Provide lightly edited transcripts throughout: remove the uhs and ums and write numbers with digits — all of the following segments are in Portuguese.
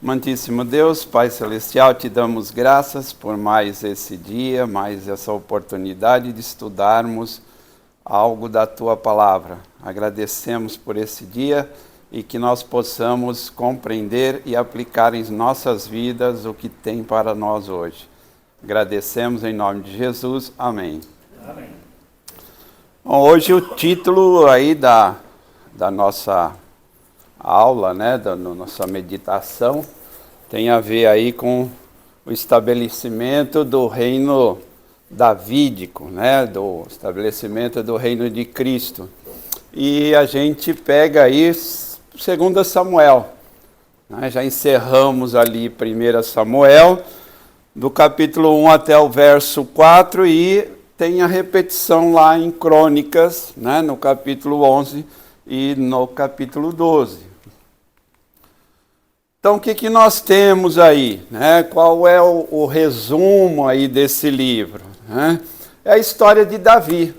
Amantíssimo Deus, Pai Celestial, te damos graças por mais esse dia, mais essa oportunidade de estudarmos algo da Tua Palavra. Agradecemos por esse dia e que nós possamos compreender e aplicar em nossas vidas o que tem para nós hoje. Agradecemos em nome de Jesus. Amém. Amém. Bom, hoje o título aí da nossa aula, da nossa meditação, tem a ver aí com o estabelecimento do reino davídico, do estabelecimento do reino de Cristo. E a gente pega aí 2 Samuel, já encerramos ali 1 Samuel, do capítulo 1 até o verso 4, e tem a repetição lá em Crônicas, no capítulo 11 e no capítulo 12. Então, o que nós temos aí? Qual é o resumo aí desse livro? É a história de Davi,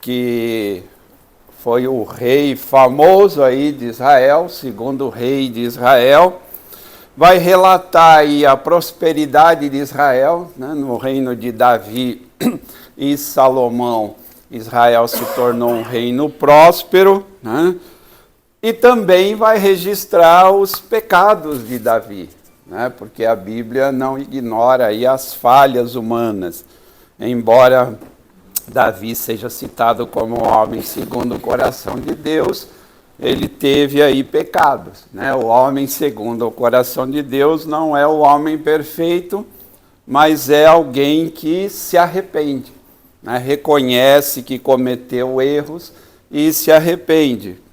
que foi o rei famoso aí de Israel, segundo rei de Israel. Vai relatar aí a prosperidade de Israel, no reino de Davi e Salomão. Israel se tornou um reino próspero, e também vai registrar os pecados de Davi, porque a Bíblia não ignora aí as falhas humanas, embora Davi seja citado como um homem segundo o coração de Deus, ele teve aí pecados, O homem segundo o coração de Deus não é o homem perfeito, mas é alguém que se arrepende, reconhece que cometeu erros e se arrepende.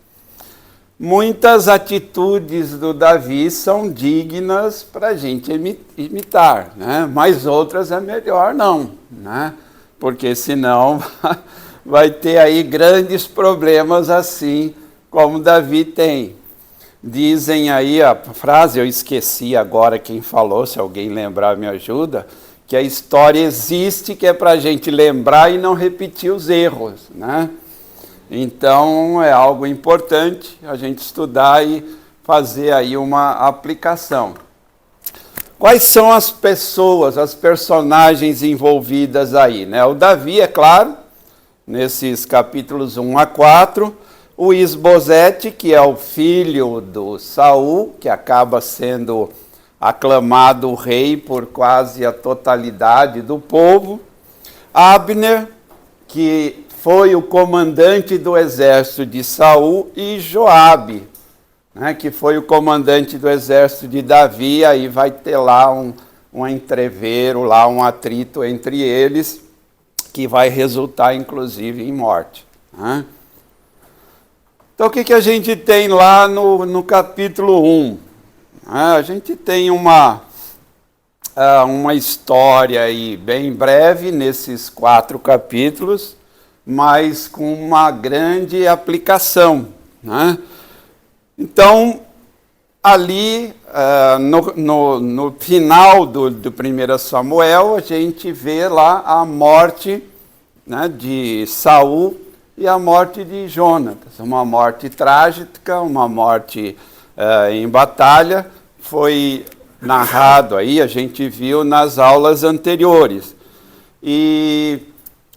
Muitas atitudes do Davi são dignas para a gente imitar, mas outras é melhor não, porque senão vai ter aí grandes problemas assim como Davi tem. Dizem aí a frase, eu esqueci agora quem falou, se alguém lembrar me ajuda, que a história existe que é para a gente lembrar e não repetir os erros, Então, é algo importante a gente estudar e fazer aí uma aplicação. Quais são as pessoas, as personagens envolvidas aí, O Davi, é claro, nesses capítulos 1 a 4, o Isbosete, que é o filho do Saul, que acaba sendo aclamado rei por quase a totalidade do povo, Abner, que foi o comandante do exército de Saul, e Joabe, que foi o comandante do exército de Davi. Aí vai ter lá um entrevero, lá um atrito entre eles, que vai resultar inclusive em morte. Então o que a gente tem lá no capítulo 1? A gente tem uma história aí bem breve nesses 4 capítulos, mas com uma grande aplicação. Então, ali, no final do 1 Samuel, a gente vê lá a morte de Saul e a morte de Jonatas. Uma morte trágica, uma morte em batalha, foi narrado aí, a gente viu nas aulas anteriores. E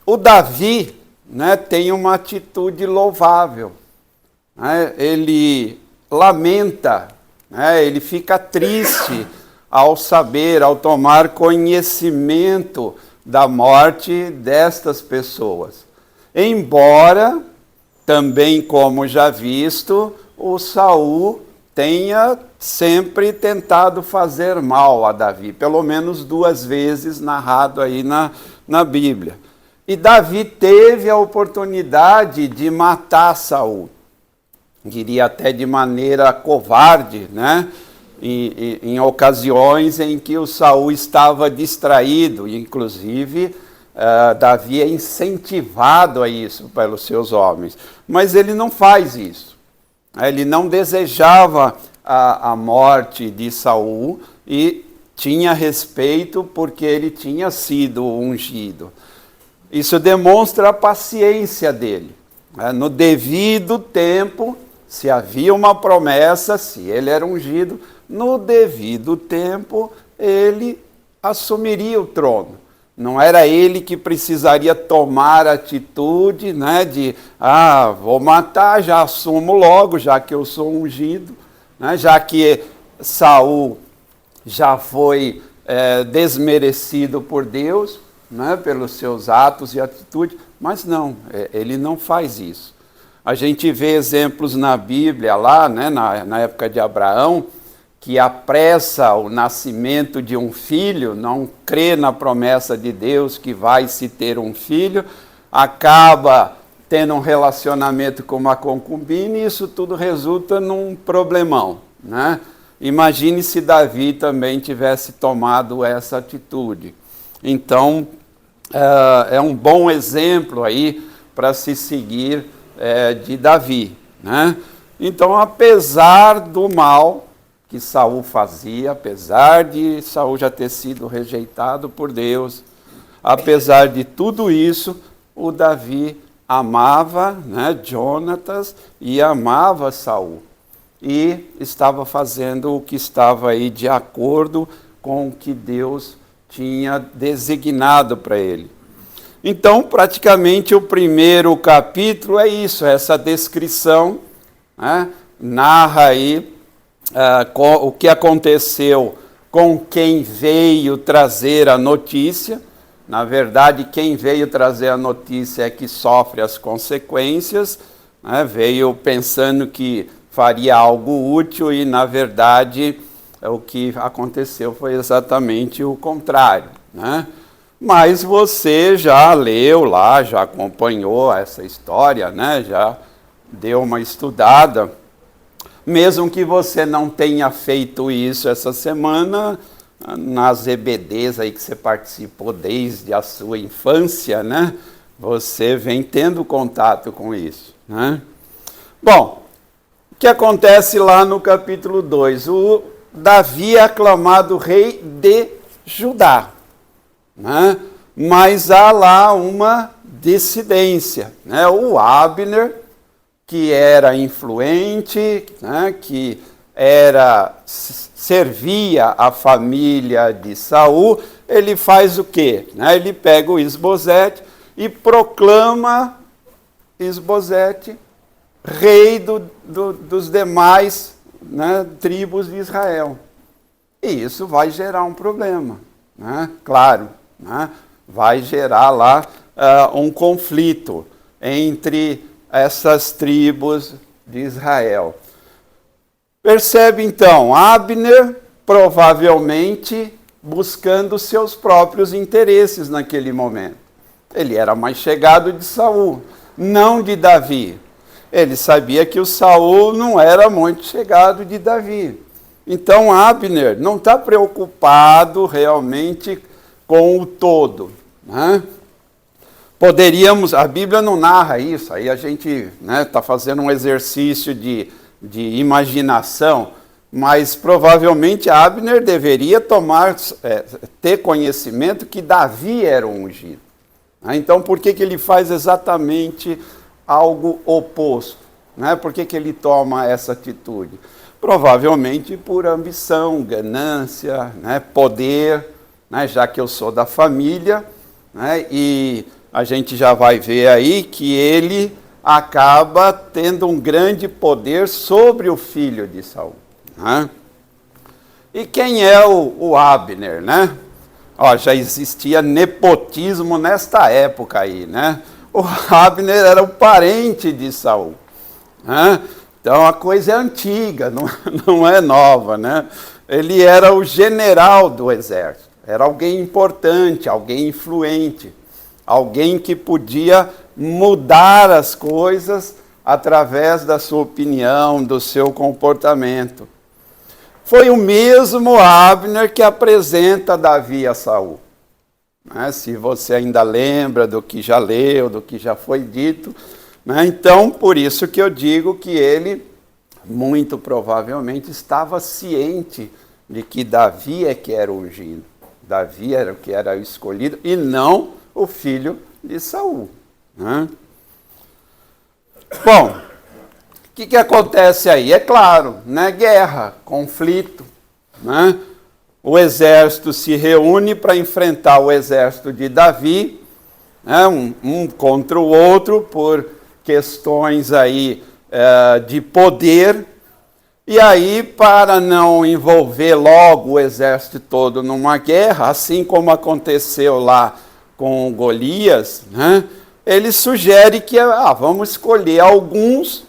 o Davi, tem uma atitude louvável, ele lamenta, ele fica triste ao saber, ao tomar conhecimento da morte destas pessoas. Embora, também como já visto, o Saul tenha sempre tentado fazer mal a Davi, pelo menos 2 vezes narrado aí na Bíblia. E Davi teve a oportunidade de matar Saul, diria até de maneira covarde, em ocasiões em que o Saul estava distraído, inclusive Davi é incentivado a isso pelos seus homens, mas ele não faz isso. Ele não desejava a morte de Saul e tinha respeito porque ele tinha sido ungido. Isso demonstra a paciência dele. No devido tempo, Se havia uma promessa, se ele era ungido, no devido tempo ele assumiria o trono. Não era ele que precisaria tomar atitude, né, de, vou matar, já assumo logo, já que eu sou ungido, né, já que Saul já foi desmerecido por Deus, né, pelos seus atos e atitudes, mas não, ele não faz isso. A gente vê exemplos na Bíblia lá, né, na época de Abraão, que apressa o nascimento de um filho, não crê na promessa de Deus que vai se ter um filho, acaba tendo um relacionamento com uma concubina e isso tudo resulta num problemão, né? Imagine se Davi também tivesse tomado essa atitude. Então, é um bom exemplo aí para se seguir de Davi, né? Então, apesar do mal que Saul fazia, apesar de Saul já ter sido rejeitado por Deus, apesar de tudo isso, o Davi amava, né, Jonatas e amava Saul. E estava fazendo o que estava aí de acordo com o que Deus tinha designado para ele. Então, praticamente o primeiro capítulo é isso, essa descrição, né, narra aí o que aconteceu com quem veio trazer a notícia. Na verdade, quem veio trazer a notícia é que sofre as consequências, né? Veio pensando que faria algo útil e, na verdade, o que aconteceu foi exatamente o contrário, né? Mas você já leu lá, já acompanhou essa história, né? Já deu uma estudada. Mesmo que você não tenha feito isso essa semana, nas EBDs aí que você participou desde a sua infância, né? Você vem tendo contato com isso, né? Bom, o que acontece lá no capítulo 2? O Davi é aclamado rei de Judá, né? Mas há lá uma dissidência, né? O Abner, que era influente, né, que servia a família de Saul, ele faz o quê? Né, ele pega o Isbosete e proclama Isbosete rei dos demais, né, tribos de Israel. E isso vai gerar um problema, né? Claro, né? Vai gerar lá um conflito entre essas tribos de Israel. Percebe então, Abner provavelmente buscando seus próprios interesses naquele momento. Ele era mais chegado de Saul, não de Davi. Ele sabia que o Saul não era muito chegado de Davi. Então Abner não está preocupado realmente com o todo, né? A Bíblia não narra isso, aí a gente está fazendo um exercício de imaginação, mas provavelmente Abner deveria ter conhecimento que Davi era o ungido. Então, por que ele faz exatamente algo oposto? Por que ele toma essa atitude? Provavelmente por ambição, ganância, poder, já que eu sou da família, e a gente já vai ver aí que ele acaba tendo um grande poder sobre o filho de Saul. E quem é o Abner, né? Já existia nepotismo nesta época aí, né? O Abner era o parente de Saul. Então a coisa é antiga, não é nova, né? Ele era o general do exército, era alguém importante, alguém influente. Alguém que podia mudar as coisas através da sua opinião, do seu comportamento. Foi o mesmo Abner que apresenta Davi a Saul. Se você ainda lembra do que já leu, do que já foi dito, então por isso que eu digo que ele, muito provavelmente, estava ciente de que Davi é que era o ungido. Davi era o que era o escolhido e não o filho de Saul. Bom, que acontece aí? É claro, né? Guerra, conflito, né? O exército se reúne para enfrentar o exército de Davi, né? Um contra o outro por questões aí de poder. E aí, para não envolver logo o exército todo numa guerra, assim como aconteceu lá com Golias, né? Ele sugere que vamos escolher alguns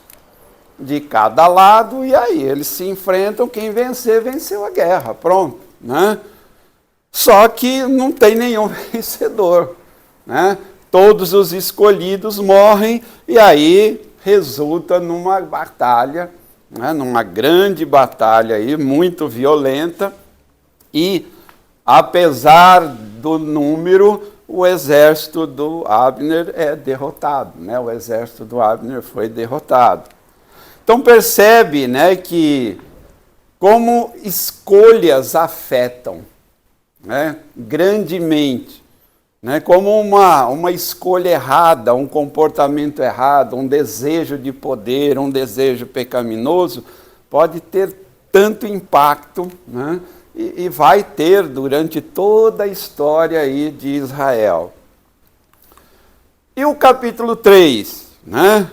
de cada lado, e aí eles se enfrentam, quem vencer, venceu a guerra, pronto, né? Só que não tem nenhum vencedor, né? Todos os escolhidos morrem, e aí resulta numa batalha, né? Numa grande batalha aí, muito violenta, e apesar do número, o exército do Abner é derrotado, né? O exército do Abner foi derrotado. Então percebe, né, que como escolhas afetam, né, grandemente, né, como uma escolha errada, um comportamento errado, um desejo de poder, um desejo pecaminoso, pode ter tanto impacto, né, e vai ter durante toda a história aí de Israel. E o capítulo 3, né?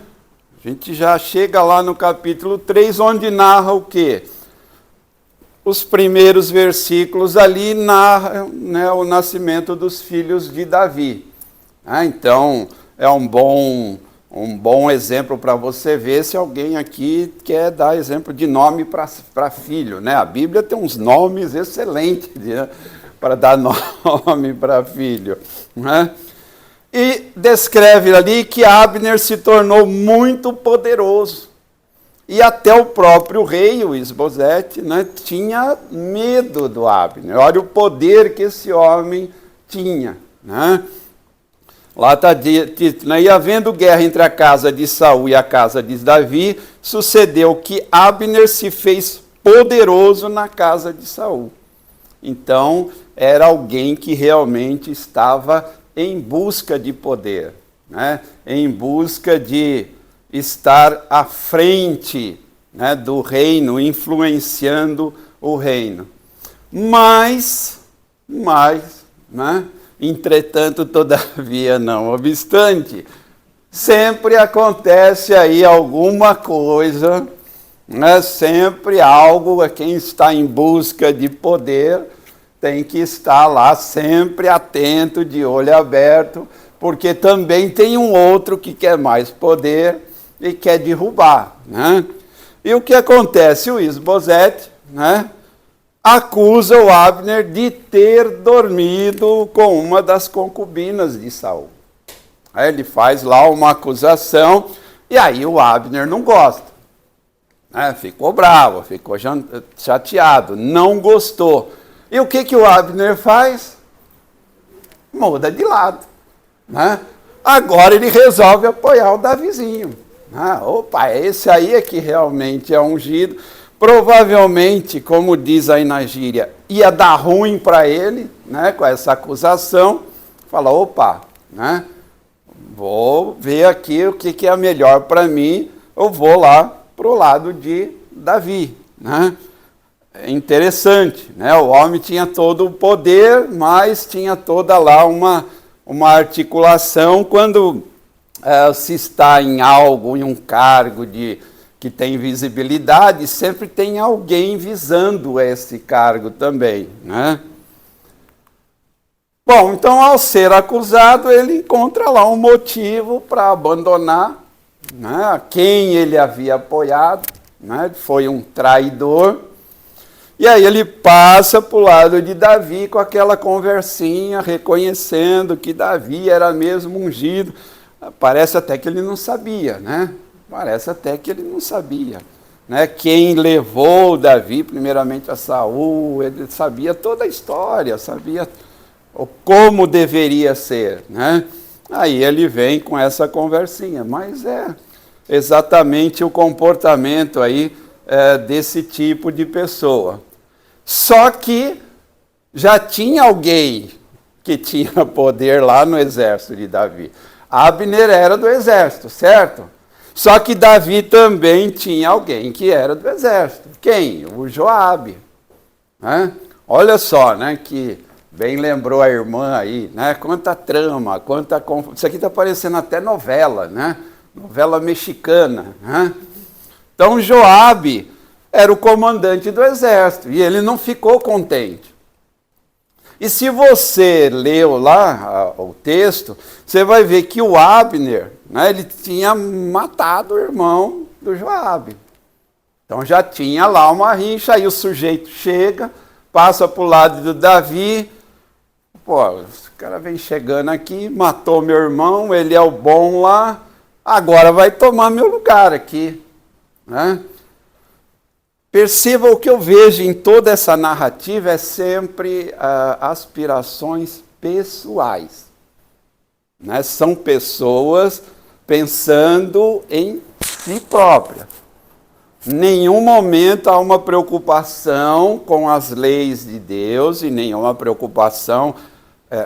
A gente já chega lá no capítulo 3, onde narra o quê? Os primeiros versículos ali narram, né, o nascimento dos filhos de Davi. Então, é um bom exemplo para você ver se alguém aqui quer dar exemplo de nome para filho, né? A Bíblia tem uns nomes excelentes, né, para dar nome para filho, né? E descreve ali que Abner se tornou muito poderoso. E até o próprio rei, o Isbosete, né, tinha medo do Abner. Olha o poder que esse homem tinha, né? Lá está dito, né? E havendo guerra entre a casa de Saul e a casa de Davi, sucedeu que Abner se fez poderoso na casa de Saul. Então, era alguém que realmente estava em busca de poder, né? Em busca de estar à frente, né, do reino, influenciando o reino. Mas, né, entretanto, todavia, não obstante, sempre acontece aí alguma coisa, né, sempre algo, a quem está em busca de poder tem que estar lá sempre atento, de olho aberto, porque também tem um outro que quer mais poder e quer derrubar, né? E o que acontece? O Isbosete, né, acusa o Abner de ter dormido com uma das concubinas de Saul. Aí ele faz lá uma acusação, e aí o Abner não gosta, né? Ficou bravo, ficou chateado, não gostou. E o que o Abner faz? Muda de lado, né? Agora ele resolve apoiar o Davizinho. Opa, esse aí é que realmente é ungido. Provavelmente, como diz aí na gíria, ia dar ruim para ele, né, com essa acusação. Fala, opa, né, vou ver aqui o que é melhor para mim, eu vou lá para o lado de Davi, né? É interessante, né? O homem tinha todo o poder, mas tinha toda lá uma articulação quando se está em algo, em um cargo que tem visibilidade, sempre tem alguém visando esse cargo também, né? Bom, então ao ser acusado, ele encontra lá um motivo para abandonar, né, quem ele havia apoiado, né? Foi um traidor. E aí ele passa para o lado de Davi com aquela conversinha, reconhecendo que Davi era mesmo ungido. Parece até que ele não sabia, né? Parece até que ele não sabia, né? Quem levou Davi primeiramente a Saul, ele sabia toda a história, sabia como deveria ser, né? Aí ele vem com essa conversinha, mas é exatamente o comportamento aí desse tipo de pessoa. Só que já tinha alguém que tinha poder lá no exército de Davi. Abner era do exército, certo? Só que Davi também tinha alguém que era do exército. Quem? O Joabe. Né? Olha só, né, que bem lembrou a irmã aí, né? Quanta trama, quanta confusão. Isso aqui está parecendo até novela, né? Novela mexicana. Né? Então Joabe era o comandante do exército e ele não ficou contente. E se você leu lá o texto, você vai ver que o Abner, né, ele tinha matado o irmão do Joabe. Então já tinha lá uma rixa, aí o sujeito chega, passa para o lado do Davi, pô, o cara vem chegando aqui, matou meu irmão, ele é o bom lá, agora vai tomar meu lugar aqui. Né? Perceba o que eu vejo em toda essa narrativa é sempre aspirações pessoais. Né? São pessoas pensando em si próprias. Em nenhum momento há uma preocupação com as leis de Deus, e nenhuma preocupação,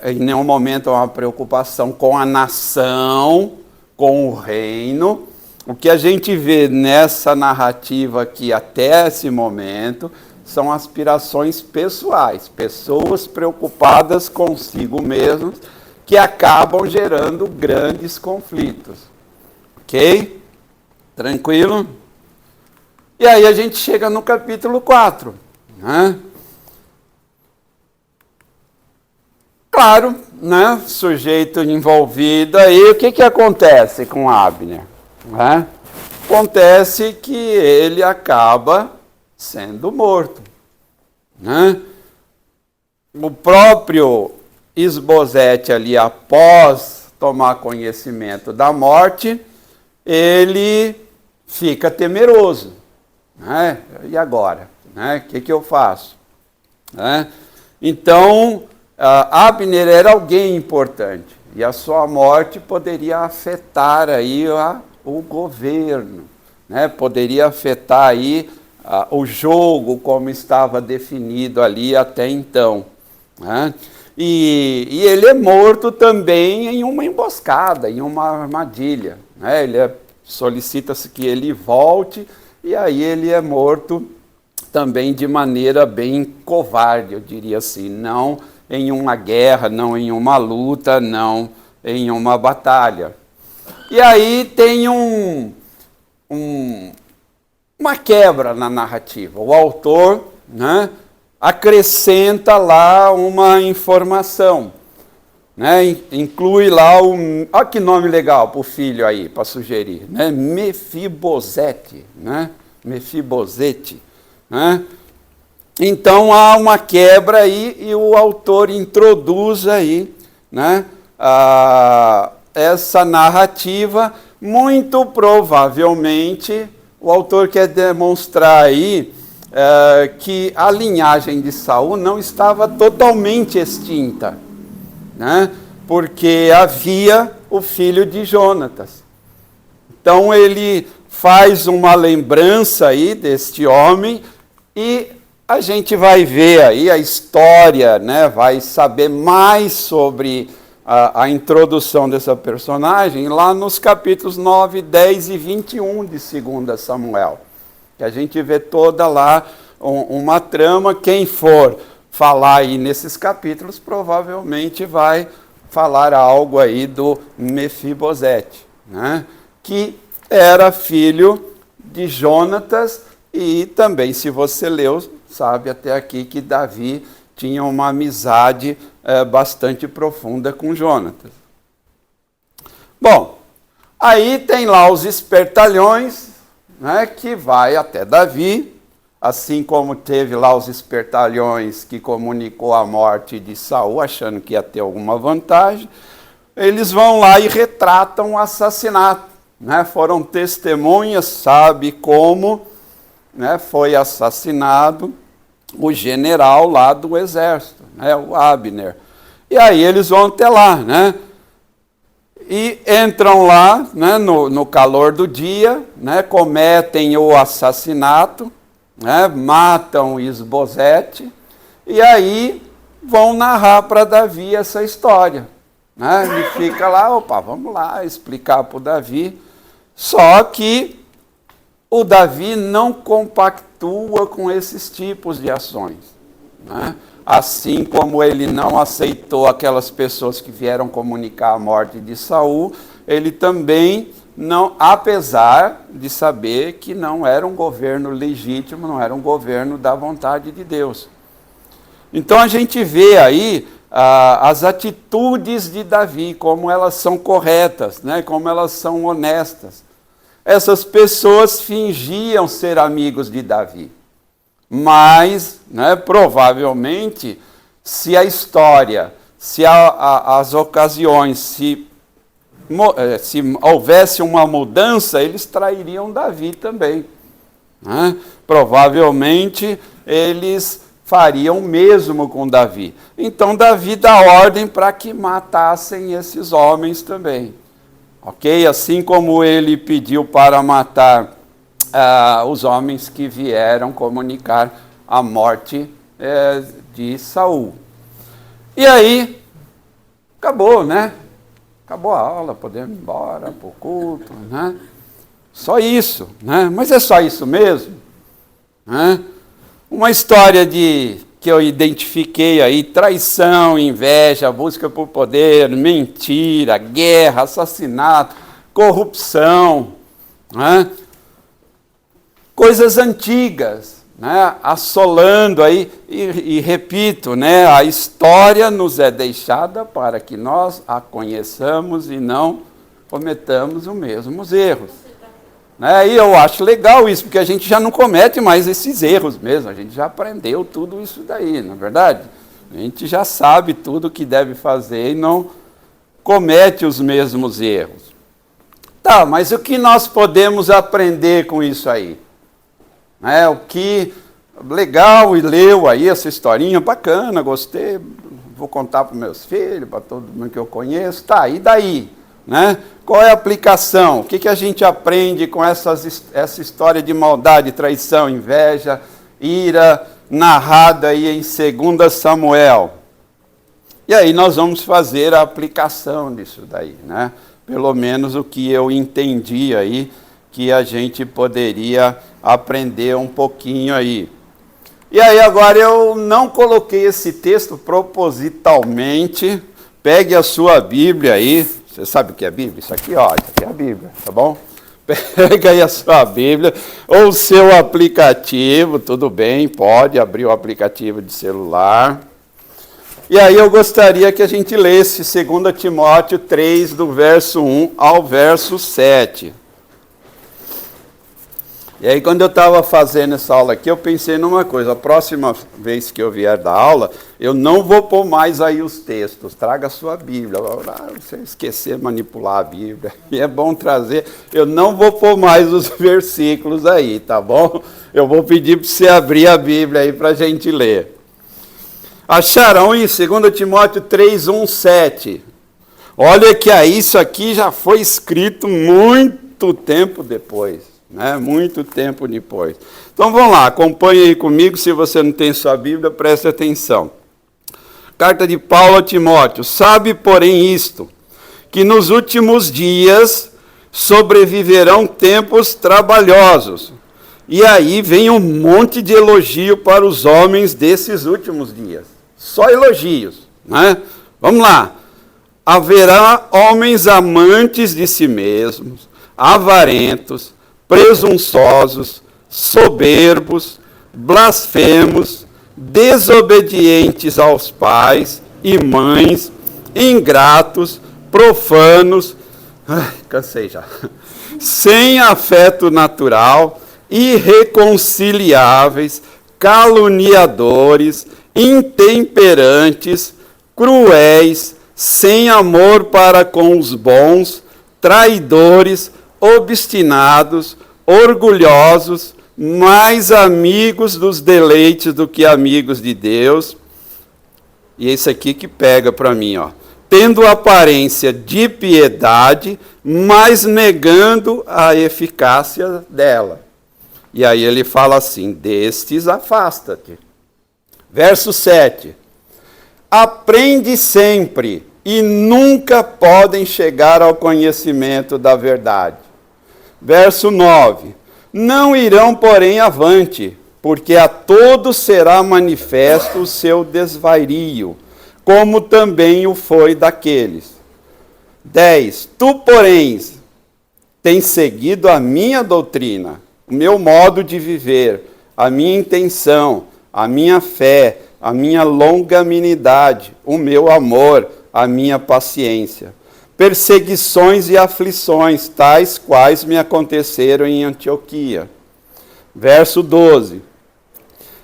em nenhum momento há uma preocupação com a nação, com o reino. O que a gente vê nessa narrativa aqui até esse momento são aspirações pessoais, pessoas preocupadas consigo mesmas que acabam gerando grandes conflitos. Ok? Tranquilo? E aí a gente chega no capítulo 4. Né? Claro, né? Sujeito envolvido aí, o que acontece com Abner? Né? Acontece que ele acaba sendo morto. Né? O próprio Isbosete ali, após tomar conhecimento da morte, ele fica temeroso. Né? E agora? Né? O que eu faço? Né? Então, Abner era alguém importante, e a sua morte poderia afetar aí o governo, né? Poderia afetar aí o jogo como estava definido ali até então. Né? E ele é morto também em uma emboscada, em uma armadilha. Né? Solicita-se que ele volte, e aí ele é morto também de maneira bem covarde, eu diria assim, não em uma guerra, não em uma luta, não em uma batalha. E aí tem uma quebra na narrativa. O autor, né, acrescenta lá uma informação. Né, inclui lá olha que nome legal para o filho aí, para sugerir. Né, Mefibosete. Né, Mefibosete. Né? Então há uma quebra aí e o autor introduz aí, né, essa narrativa. Muito provavelmente o autor quer demonstrar aí que a linhagem de Saul não estava totalmente extinta, né, porque havia o filho de Jonatas. Então ele faz uma lembrança aí deste homem e a gente vai ver aí a história, né, vai saber mais sobre a introdução dessa personagem lá nos capítulos 9, 10 e 21 de 2 Samuel. Que a gente vê toda lá uma trama. Quem for falar aí nesses capítulos provavelmente vai falar algo aí do Mefibosete, né, que era filho de Jonatas, e também, se você leu, sabe até aqui que Davi tinha uma amizade bastante profunda com Jonatas. Bom, aí tem lá os espertalhões, né, que vai até Davi, assim como teve lá os espertalhões que comunicou a morte de Saul, achando que ia ter alguma vantagem. Eles vão lá e retratam o assassinato. Né, foram testemunhas, sabe como, né, foi assassinado o general lá do exército, né, o Abner. E aí eles vão até lá, né, e entram lá, né, no calor do dia, né, cometem o assassinato, né, matam Isbosete, e aí vão narrar para Davi essa história. Né, ele fica lá, opa, vamos lá explicar para o Davi. Só que o Davi não compactua com esses tipos de ações, né? Assim como ele não aceitou aquelas pessoas que vieram comunicar a morte de Saul, ele também não, apesar de saber que não era um governo legítimo, não era um governo da vontade de Deus. Então a gente vê aí as atitudes de Davi, como elas são corretas, né? Como elas são honestas. Essas pessoas fingiam ser amigos de Davi. Mas, né, provavelmente, se a história, se as ocasiões, se houvesse uma mudança, eles trairiam Davi também, né? Provavelmente, eles fariam o mesmo com Davi. Então, Davi dá ordem para que matassem esses homens também. Ok? Assim como ele pediu para matar os homens que vieram comunicar a morte de Saul. E aí, acabou, né? Acabou a aula, podemos ir embora para o culto, né? Só isso, né? Mas é só isso mesmo? Né? Uma história que eu identifiquei aí: traição, inveja, busca por poder, mentira, guerra, assassinato, corrupção, né? Coisas antigas, né? Assolando aí, e repito, né? A história nos é deixada para que nós a conheçamos e não cometamos os mesmos erros. Né? E eu acho legal isso, porque a gente já não comete mais esses erros mesmo, a gente já aprendeu tudo isso daí, não é verdade? A gente já sabe tudo o que deve fazer e não comete os mesmos erros. Tá, mas o que nós podemos aprender com isso aí? O que legal, e leu aí essa historinha, bacana, gostei, vou contar para meus filhos, para todo mundo que eu conheço, tá, e daí? Né? Qual é a aplicação? O que a gente aprende com essa história de maldade, traição, inveja, ira, narrada aí em 2 Samuel? E aí nós vamos fazer a aplicação disso daí, né? Pelo menos o que eu entendi aí, que a gente poderia aprender um pouquinho aí. E aí agora eu não coloquei esse texto propositalmente. Pegue a sua Bíblia aí. Você sabe o que é Bíblia? Isso aqui, ó, isso aqui é a Bíblia, tá bom? Pega aí a sua Bíblia ou o seu aplicativo, tudo bem, pode abrir o aplicativo de celular. E aí eu gostaria que a gente lesse 2 Timóteo 3, do verso 1 ao verso 7. E aí, quando eu estava fazendo essa aula aqui, eu pensei numa coisa: a próxima vez que eu vier dar aula, eu não vou pôr mais aí os textos, traga a sua Bíblia. Você esquecer de manipular a Bíblia, e é bom trazer, eu não vou pôr mais os versículos aí, tá bom? Eu vou pedir para você abrir a Bíblia aí para a gente ler. Acharam isso? 2 Timóteo 3, 1, 7. Olha que aí isso aqui já foi escrito muito tempo depois. Né? Muito tempo depois. Então vamos lá, acompanhe aí comigo. Se você não tem sua Bíblia, preste atenção. Carta de Paulo a Timóteo. Sabe, porém, isto, que nos últimos dias sobreviverão tempos trabalhosos. E aí vem um monte de elogio para os homens desses últimos dias. Só elogios, né? Vamos lá. Haverá homens amantes de si mesmos, avarentos, presunçosos, soberbos, blasfemos, desobedientes aos pais e mães, ingratos, profanos, cansei já, sem afeto natural, irreconciliáveis, caluniadores, intemperantes, cruéis, sem amor para com os bons, traidores, obstinados, orgulhosos, mais amigos dos deleites do que amigos de Deus. E é isso aqui que pega para mim, ó. Tendo aparência de piedade, mas negando a eficácia dela. E aí ele fala assim: destes afasta-te. Verso 7. Aprende sempre, e nunca podem chegar ao conhecimento da verdade. Verso 9. Não irão, porém, avante, porque a todos será manifesto o seu desvario, como também o foi daqueles. 10. Tu, porém, tens seguido a minha doutrina, o meu modo de viver, a minha intenção, a minha fé, a minha longanimidade, o meu amor, a minha paciência. Perseguições e aflições, tais quais me aconteceram em Antioquia. Verso 12.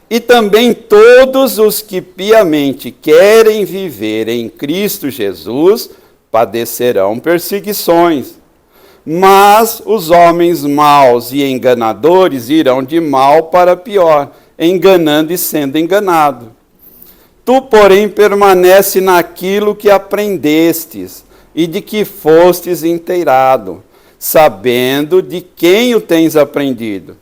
E também todos os que piamente querem viver em Cristo Jesus padecerão perseguições. Mas os homens maus e enganadores irão de mal para pior, enganando e sendo enganado. Tu, porém, permanece naquilo que aprendestes e de que fostes inteirado, sabendo de quem o tens aprendido,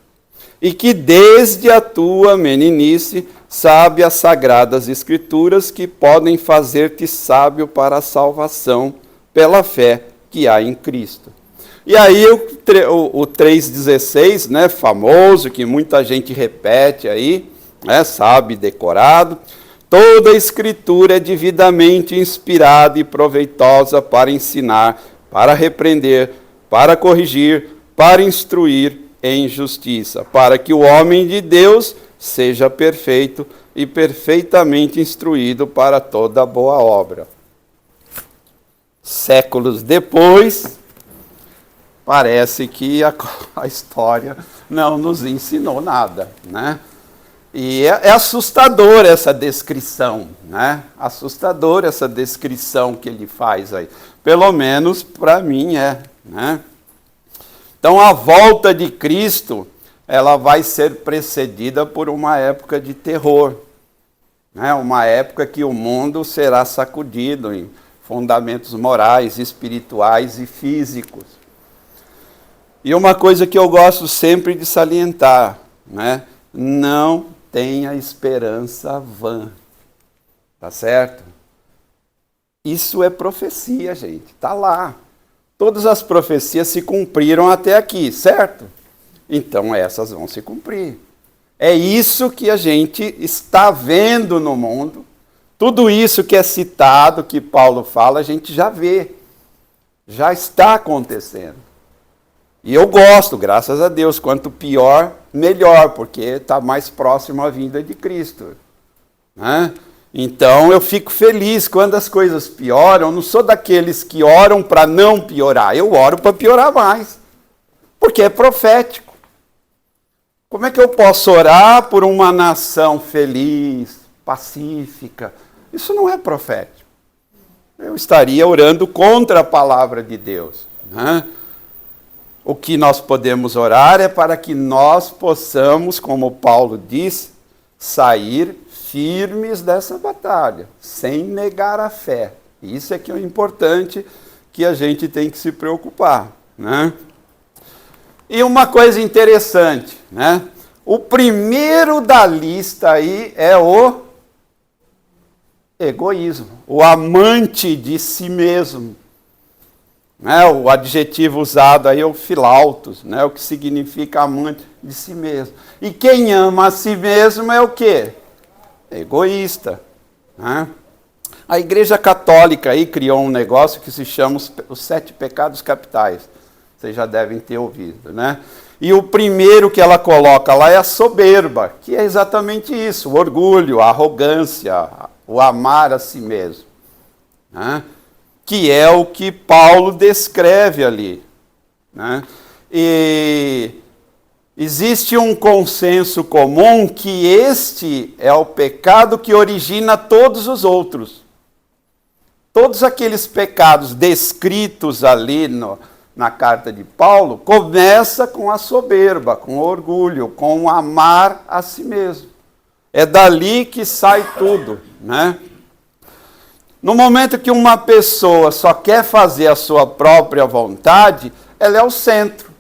e que desde a tua meninice sabe as sagradas escrituras que podem fazer-te sábio para a salvação pela fé que há em Cristo. E aí o 3,16, né, famoso, que muita gente repete aí, né, sabe, decorado. Toda a Escritura é devidamente inspirada e proveitosa para ensinar, para repreender, para corrigir, para instruir em justiça, para que o homem de Deus seja perfeito e perfeitamente instruído para toda boa obra. Séculos depois, parece que a história não nos ensinou nada, né? E é assustador essa descrição, né? Assustador essa descrição que ele faz aí. Pelo menos para mim é, né? Então a volta de Cristo, ela vai ser precedida por uma época de terror, né? Uma época que o mundo será sacudido em fundamentos morais, espirituais e físicos. E uma coisa que eu gosto sempre de salientar, né? Não tenha esperança vã. Tá certo? Isso é profecia, gente. Tá lá. Todas as profecias se cumpriram até aqui, certo? Então essas vão se cumprir. É isso que a gente está vendo no mundo. Tudo isso que é citado, que Paulo fala, a gente já vê. Já está acontecendo. E eu gosto, graças a Deus, quanto pior, melhor, porque está mais próximo à vinda de Cristo. Né? Então eu fico feliz quando as coisas pioram. Eu não sou daqueles que oram para não piorar, eu oro para piorar mais, porque é profético. Como é que eu posso orar por uma nação feliz, pacífica? Isso não é profético. Eu estaria orando contra a palavra de Deus. Né? O que nós podemos orar é para que nós possamos, como Paulo diz, sair firmes dessa batalha, sem negar a fé. Isso é que é o importante, que a gente tem que se preocupar. Né? E uma coisa interessante, né? O primeiro da lista aí é o egoísmo, o amante de si mesmo. Né, o adjetivo usado aí é o filautos, né, o que significa amante de si mesmo. E quem ama a si mesmo é o quê? Egoísta. Né? A Igreja Católica aí criou um negócio que se chama os 7 pecados capitais. Vocês já devem ter ouvido, né? E o primeiro que ela coloca lá é a soberba, que é exatamente isso, o orgulho, a arrogância, o amar a si mesmo. Né? Que é o que Paulo descreve ali. Né? E existe um consenso comum que este é o pecado que origina todos os outros. Todos aqueles pecados descritos ali na carta de Paulo, começa com a soberba, com o orgulho, com o amar a si mesmo. É dali que sai tudo, né? No momento que uma pessoa só quer fazer a sua própria vontade, ela é o centro.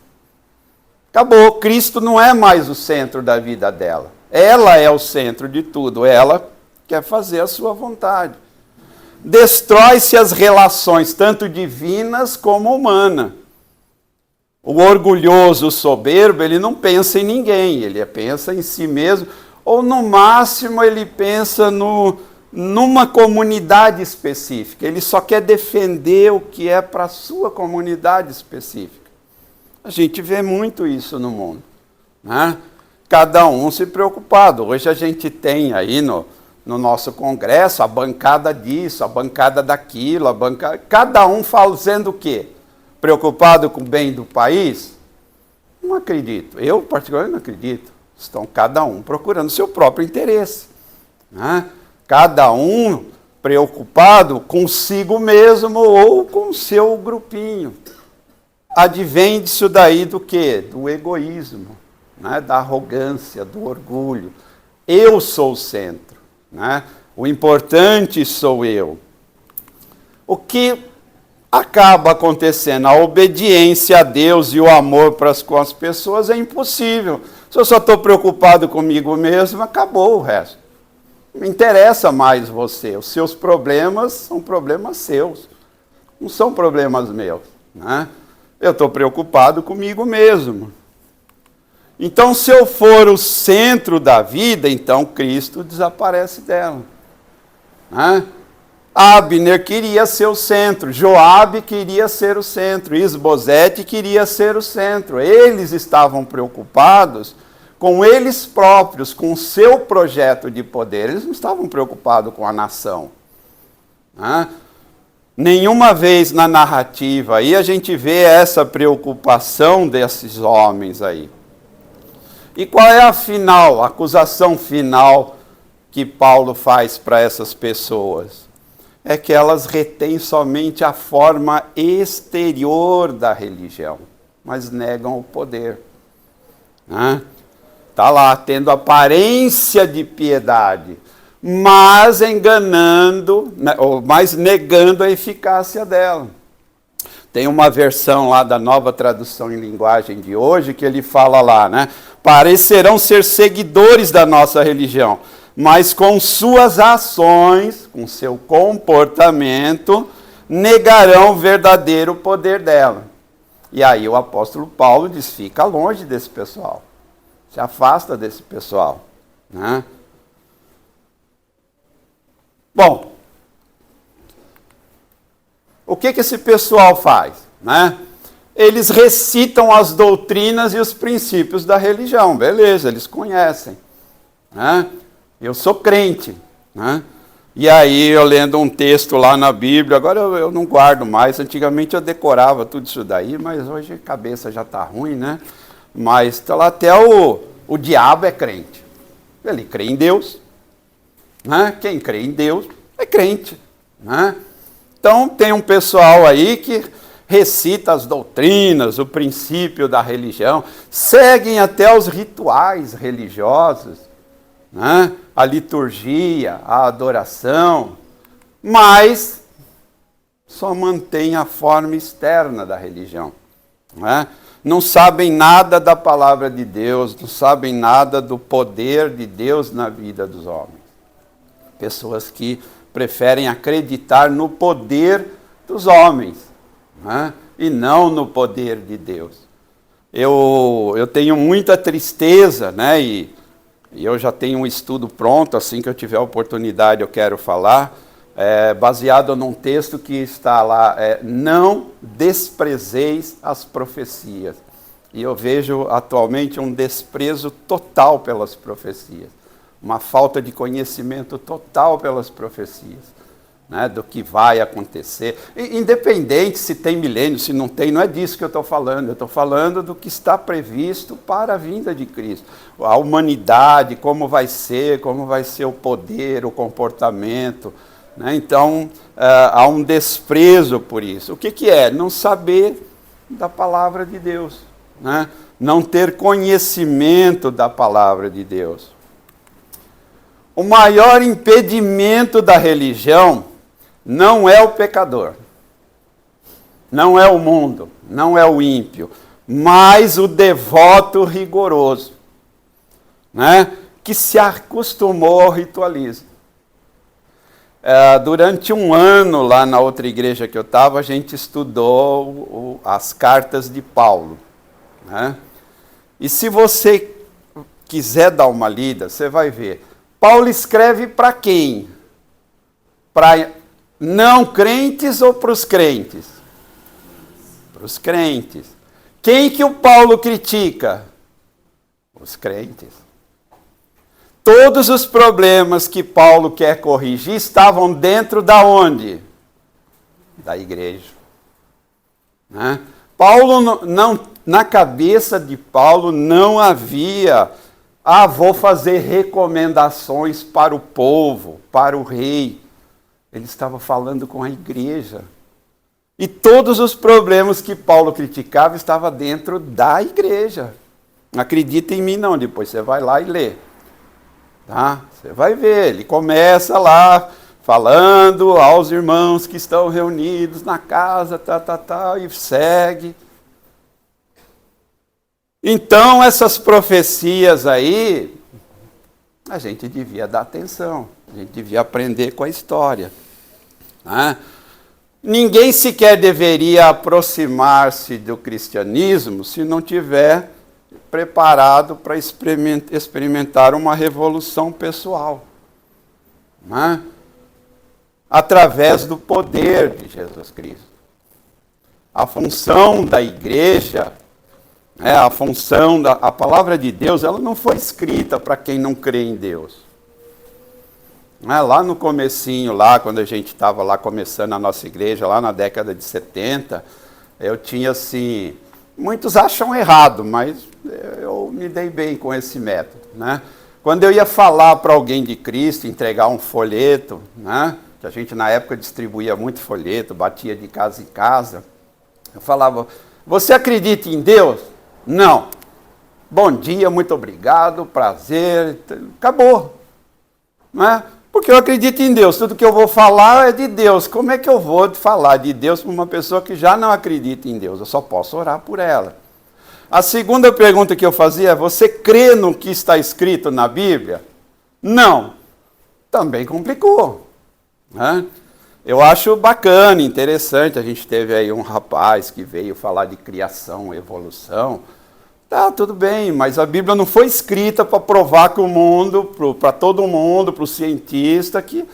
Acabou, Cristo não é mais o centro da vida dela. Ela é o centro de tudo, ela quer fazer a sua vontade. Destrói-se as relações, tanto divinas como humanas. O orgulhoso, o soberbo, ele não pensa em ninguém, ele pensa em si mesmo, ou no máximo ele pensa numa comunidade específica. Ele só quer defender o que é para a sua comunidade específica. A gente vê muito isso no mundo, né? Cada um se preocupado. Hoje a gente tem aí no nosso congresso a bancada disso, a bancada daquilo, cada um fazendo o quê? Preocupado com o bem do país? Não acredito. Eu, particularmente, não acredito. Estão cada um procurando seu próprio interesse, né? Cada um preocupado consigo mesmo ou com seu grupinho. Advém disso daí do quê? Do egoísmo, né? Da arrogância, do orgulho. Eu sou o centro, né? O importante sou eu. O que acaba acontecendo? A obediência a Deus e o amor com as pessoas é impossível. Se eu só estou preocupado comigo mesmo, acabou o resto. Não interessa mais você. Os seus problemas são problemas seus. Não são problemas meus, né? Eu estou preocupado comigo mesmo. Então, se eu for o centro da vida, então Cristo desaparece dela, né? Abner queria ser o centro, Joabe queria ser o centro, Isbosete queria ser o centro. Eles estavam preocupados com eles próprios, com o seu projeto de poder. Eles não estavam preocupados com a nação, né? Nenhuma vez na narrativa aí a gente vê essa preocupação desses homens aí. E qual é a acusação final que Paulo faz para essas pessoas? É que elas retêm somente a forma exterior da religião, mas negam o poder, né? Está lá, tendo aparência de piedade, mas enganando, mas negando a eficácia dela. Tem uma versão lá da Nova Tradução em Linguagem de hoje que ele fala lá, né? Parecerão ser seguidores da nossa religião, mas com suas ações, com seu comportamento, negarão o verdadeiro poder dela. E aí o apóstolo Paulo diz, fica longe desse pessoal, se afasta desse pessoal, né? Bom, o que esse pessoal faz, né? Eles recitam as doutrinas e os princípios da religião, beleza, eles conhecem, né? Eu sou crente, né? E aí eu lendo um texto lá na Bíblia, agora eu não guardo mais, antigamente eu decorava tudo isso daí, mas hoje a cabeça já está ruim, né? Mas tá lá, até o diabo é crente, ele crê em Deus, né? Quem crê em Deus é crente, né? Então tem um pessoal aí que recita as doutrinas, o princípio da religião, seguem até os rituais religiosos, né? A liturgia, a adoração, mas só mantém a forma externa da religião, né? Não sabem nada da palavra de Deus, não sabem nada do poder de Deus na vida dos homens. Pessoas que preferem acreditar no poder dos homens, né? E não no poder de Deus. Eu tenho muita tristeza, né? E eu já tenho um estudo pronto, assim que eu tiver a oportunidade eu quero falar, baseado num texto que está lá, não desprezeis as profecias. E eu vejo atualmente um desprezo total pelas profecias, uma falta de conhecimento total pelas profecias, né, do que vai acontecer. Independente se tem milênio, se não tem, não é disso que eu estou falando. Eu estou falando do que está previsto para a vinda de Cristo. A humanidade, como vai ser o poder, o comportamento, né? Então, há um desprezo por isso. O que é? Não saber da palavra de Deus, né? Não ter conhecimento da palavra de Deus. O maior impedimento da religião não é o pecador, não é o mundo, não é o ímpio, mas o devoto rigoroso, né? Que se acostumou ao ritualismo. Durante um ano, lá na outra igreja que eu estava, a gente estudou as cartas de Paulo, né? E se você quiser dar uma lida, você vai ver. Paulo escreve para quem? Para não crentes ou para os crentes? Para os crentes. Quem que o Paulo critica? Os crentes. Todos os problemas que Paulo quer corrigir estavam dentro da onde? Da igreja. Né? Paulo não, na cabeça de Paulo não havia, vou fazer recomendações para o povo, para o rei. Ele estava falando com a igreja. E todos os problemas que Paulo criticava estavam dentro da igreja. Não acredita em mim não, depois você vai lá e lê. Tá? Você vai ver, ele começa lá falando aos irmãos que estão reunidos na casa, e segue. Então, essas profecias aí, a gente devia dar atenção, a gente devia aprender com a história. Né? Ninguém sequer deveria aproximar-se do cristianismo se não tiver preparado para experimentar uma revolução pessoal. Né? Através do poder de Jesus Cristo. A função da igreja, a palavra de Deus, ela não foi escrita para quem não crê em Deus. Lá no comecinho, quando a gente estava lá começando a nossa igreja, lá na década de 70, eu tinha assim, muitos acham errado, mas eu me dei bem com esse método. Né? Quando eu ia falar para alguém de Cristo, entregar um folheto, né? Que a gente na época distribuía muito folheto, batia de casa em casa, eu falava, você acredita em Deus? Não. Bom dia, muito obrigado, prazer, acabou. Não é? Porque eu acredito em Deus, tudo que eu vou falar é de Deus. Como é que eu vou falar de Deus para uma pessoa que já não acredita em Deus? Eu só posso orar por ela. A segunda pergunta que eu fazia é, você crê no que está escrito na Bíblia? Não. Também complicou. Né? Eu acho bacana, interessante, a gente teve aí um rapaz que veio falar de criação, evolução. Tá, tudo bem, mas a Bíblia não foi escrita para provar que o mundo, para todo mundo, para o cientista, que...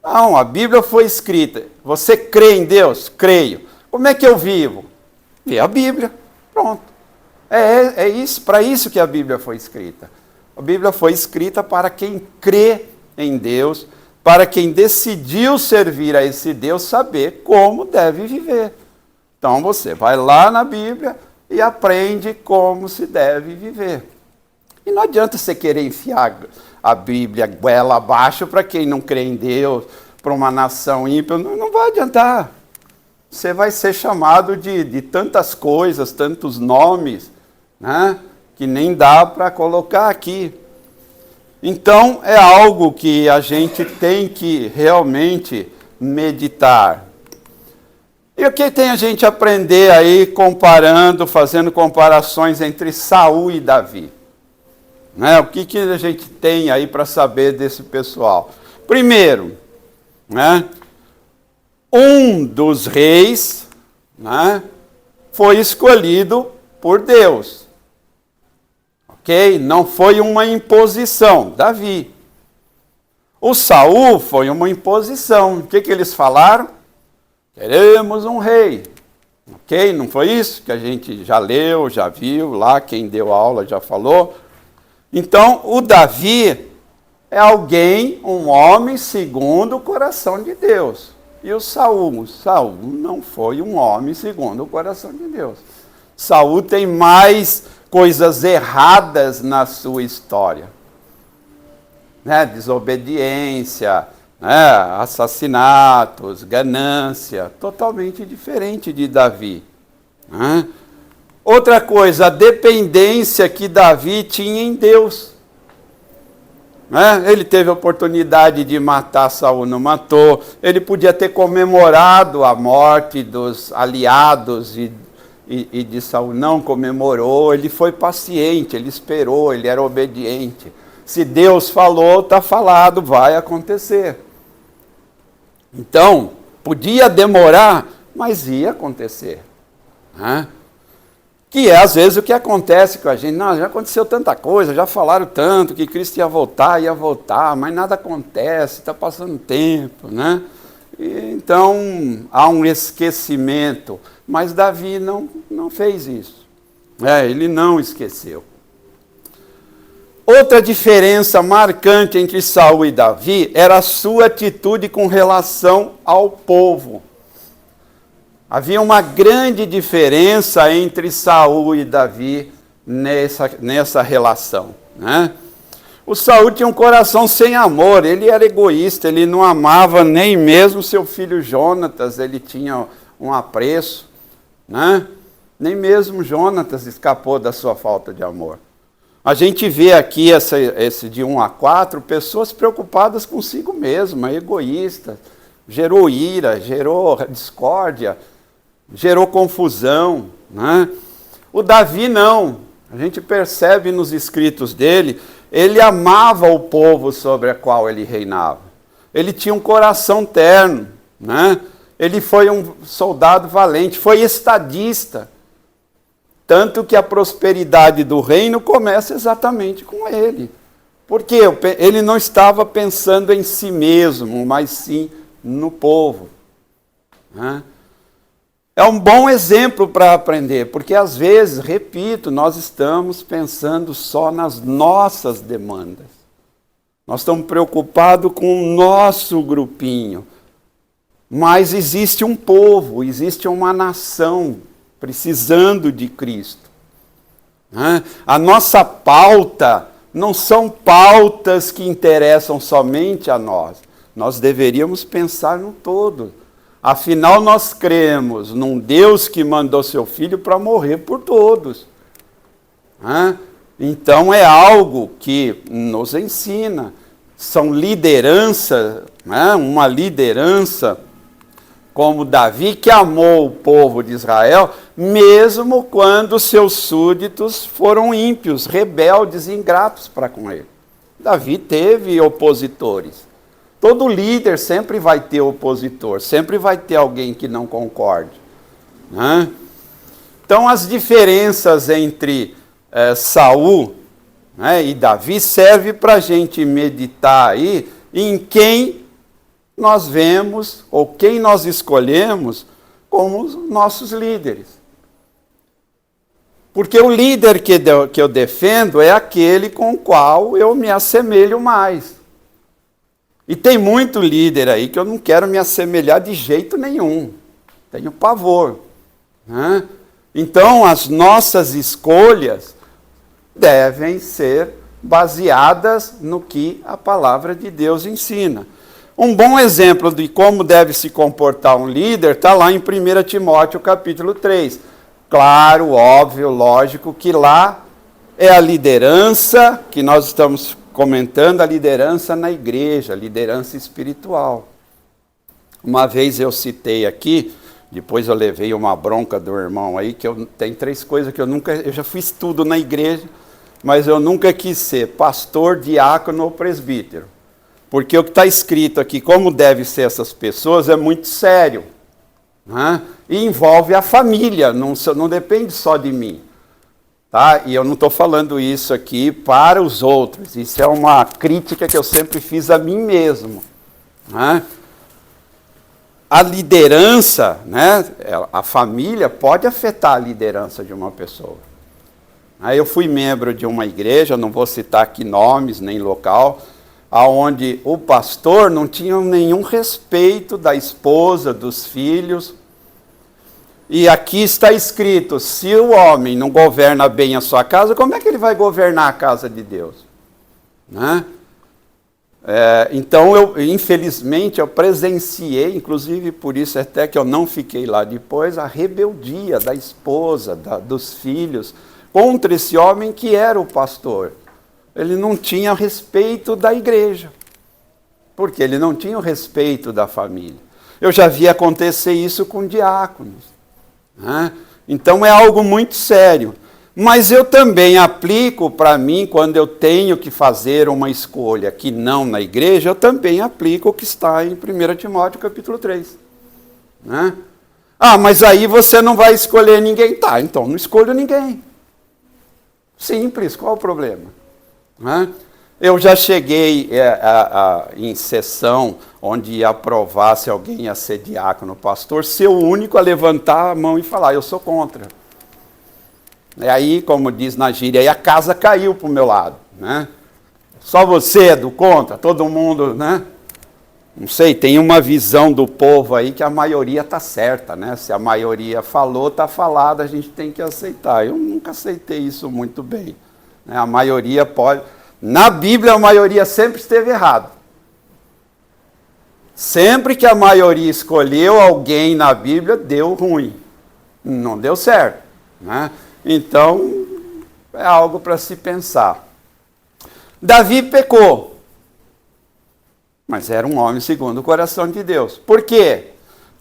Não, a Bíblia foi escrita. Você crê em Deus? Creio. Como é que eu vivo? Vê a Bíblia. Pronto. É isso, para isso que a Bíblia foi escrita. A Bíblia foi escrita para quem crê em Deus, para quem decidiu servir a esse Deus, saber como deve viver. Então você vai lá na Bíblia e aprende como se deve viver. E não adianta você querer enfiar a Bíblia goela abaixo para quem não crê em Deus, para uma nação ímpia, não vai adiantar. Você vai ser chamado de tantas coisas, tantos nomes, né, que nem dá para colocar aqui. Então, é algo que a gente tem que realmente meditar. E o que tem a gente aprender aí comparando, fazendo comparações entre Saul e Davi? Né? O que a gente tem aí para saber desse pessoal? Primeiro, né, um dos reis, né, foi escolhido por Deus. Ok? Não foi uma imposição, Davi. O Saul foi uma imposição. O que eles falaram? Queremos um rei. Ok? Não foi isso que a gente já leu, já viu lá, quem deu aula já falou. Então, o Davi é alguém, um homem segundo o coração de Deus. E o Saul não foi um homem segundo o coração de Deus. Saul tem mais coisas erradas na sua história. Né? Desobediência, né? Assassinatos, ganância, totalmente diferente de Davi. Né? Outra coisa, a dependência que Davi tinha em Deus. Né? Ele teve a oportunidade de matar Saul, não matou. Ele podia ter comemorado a morte dos aliados e de Saul, não comemorou. Ele foi paciente, ele esperou, ele era obediente. Se Deus falou, está falado, vai acontecer. Então, podia demorar, mas ia acontecer. Né? Que é, às vezes, o que acontece com a gente. Não, já aconteceu tanta coisa, já falaram tanto que Cristo ia voltar, mas nada acontece, está passando tempo, né? E, então, há um esquecimento. Mas Davi não fez isso. Ele não esqueceu. Outra diferença marcante entre Saul e Davi era a sua atitude com relação ao povo. Havia uma grande diferença entre Saul e Davi nessa relação, né? O Saul tinha um coração sem amor, ele era egoísta, ele não amava nem mesmo seu filho Jonatas, ele tinha um apreço, né? Nem mesmo Jonatas escapou da sua falta de amor. A gente vê aqui esse de 1 a 4, pessoas preocupadas consigo mesma, egoístas, gerou ira, gerou discórdia, gerou confusão, né? O Davi não, a gente percebe nos escritos dele, ele amava o povo sobre o qual ele reinava. Ele tinha um coração terno, né? Ele foi um soldado valente, foi estadista. Tanto que a prosperidade do reino começa exatamente com ele. Porque ele não estava pensando em si mesmo, mas sim no povo, né? É um bom exemplo para aprender, porque às vezes, repito, nós estamos pensando só nas nossas demandas. Nós estamos preocupados com o nosso grupinho. Mas existe um povo, existe uma nação precisando de Cristo, né? A nossa pauta não são pautas que interessam somente a nós. Nós deveríamos pensar no todo. Afinal, nós cremos num Deus que mandou seu Filho para morrer por todos, né? Então é algo que nos ensina. São lideranças, né? Uma liderança como Davi, que amou o povo de Israel, mesmo quando seus súditos foram ímpios, rebeldes e ingratos para com ele. Davi teve opositores. Todo líder sempre vai ter opositor, sempre vai ter alguém que não concorde, né? Então, as diferenças entre Saul, né, e Davi servem para a gente meditar aí em quem nós vemos, ou quem nós escolhemos como os nossos líderes. Porque o líder que eu defendo é aquele com o qual eu me assemelho mais. E tem muito líder aí que eu não quero me assemelhar de jeito nenhum. Tenho pavor, né? Então, as nossas escolhas devem ser baseadas no que a palavra de Deus ensina. Um bom exemplo de como deve se comportar um líder está lá em 1 Timóteo capítulo 3. Claro, óbvio, lógico que lá é a liderança que nós estamos comentando, a liderança na igreja, a liderança espiritual. Uma vez eu citei aqui, depois eu levei uma bronca do irmão aí, que tem 3 coisas que eu já fiz tudo na igreja, mas eu nunca quis ser pastor, diácono ou presbítero. Porque o que está escrito aqui, como deve ser essas pessoas, é muito sério, né? E envolve a família, não depende só de mim. Tá? E eu não estou falando isso aqui para os outros, isso é uma crítica que eu sempre fiz a mim mesmo, né? A liderança, né? A família pode afetar a liderança de uma pessoa. Aí eu fui membro de uma igreja, não vou citar aqui nomes nem local, onde o pastor não tinha nenhum respeito da esposa, dos filhos. E aqui está escrito, se o homem não governa bem a sua casa, como é que ele vai governar a casa de Deus? Né? Então, infelizmente, eu presenciei, inclusive por isso até que eu não fiquei lá depois, a rebeldia da esposa, dos filhos, contra esse homem que era o pastor. Ele não tinha respeito da igreja, porque ele não tinha o respeito da família. Eu já vi acontecer isso com diáconos, né? Então é algo muito sério. Mas eu também aplico para mim, quando eu tenho que fazer uma escolha que não na igreja, eu também aplico o que está em 1 Timóteo capítulo 3. Né? Ah, mas aí você não vai escolher ninguém. Tá, então não escolho ninguém. Simples, qual o problema? Né? Eu já cheguei em sessão onde ia aprovar se alguém ia ser diácono, pastor, ser o único a levantar a mão e falar, eu sou contra. E aí, como diz na gíria, aí a casa caiu para o meu lado. Né? Só você é do contra, todo mundo, né? Não sei, tem uma visão do povo aí que a maioria está certa, né? Se a maioria falou, está falado, a gente tem que aceitar. Eu nunca aceitei isso muito bem. Né? A maioria pode... Na Bíblia, a maioria sempre esteve errado. Sempre que a maioria escolheu alguém na Bíblia, deu ruim. Não deu certo. Né? Então, é algo para se pensar. Davi pecou. Mas era um homem segundo o coração de Deus. Por quê?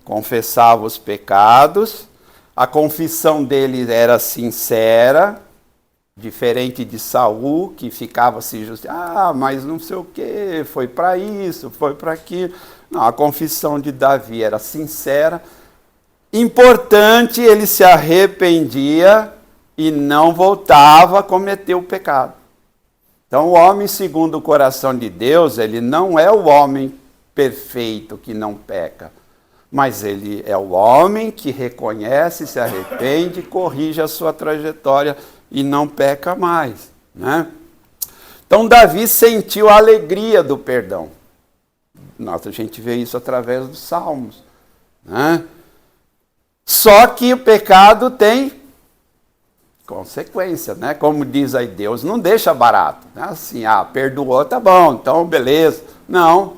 Confessava os pecados, a confissão dele era sincera, diferente de Saul, que ficava se justificando, mas não sei o quê, foi para isso, foi para aquilo. Não, a confissão de Davi era sincera. Importante, ele se arrependia e não voltava a cometer o pecado. Então, o homem segundo o coração de Deus, ele não é o homem perfeito que não peca, mas ele é o homem que reconhece, se arrepende, corrige a sua trajetória e não peca mais. Né? Então, Davi sentiu a alegria do perdão. Nossa, a gente vê isso através dos Salmos. Né? Só que o pecado tem consequência, né? Como diz aí, Deus não deixa barato. Né? Assim, perdoou, tá bom, então beleza. Não,